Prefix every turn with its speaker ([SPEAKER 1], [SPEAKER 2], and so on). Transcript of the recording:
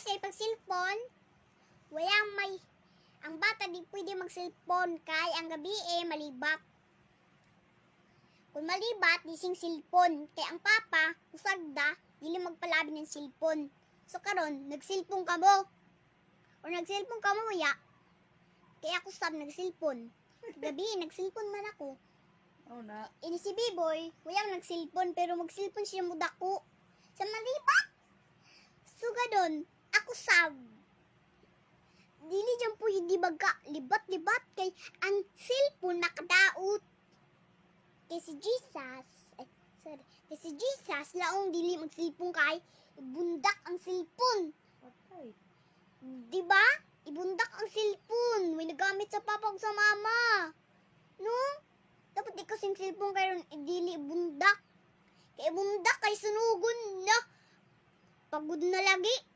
[SPEAKER 1] Kasi pag cellphone, walang may, ang bata di pwede mag-cellphone kay ang gabi malibat. Kung malibat, di sing cellphone. Kay ang papa, usagda, dili magpalabi ng cellphone. So karon, nag-cellphone ka mo. O nag-cellphone ka mo, ya. Kaya ako sab nag-cellphone. Gabi, nag-cellphone man ako.
[SPEAKER 2] Oh na.
[SPEAKER 1] Ini si B-boy, walang nag-cellphone, pero mag-cellphone siya mudako. Sa malibat. So gadon, ako sab. Dili dyan po hindi baga, libat-libat kay ang cellphone nakadaot. Kay si Jesus, kay si Jesus, laong dili mag-cellphone kay, ibundak ang cellphone.
[SPEAKER 2] Patay.
[SPEAKER 1] Diba? Ibundak ang cellphone. May nagamit sa papa o sa mama. No? Dapat di kasing cellphone kayo dili ibundak. Kay ibundak kay sunugon na. Pagod na lagi.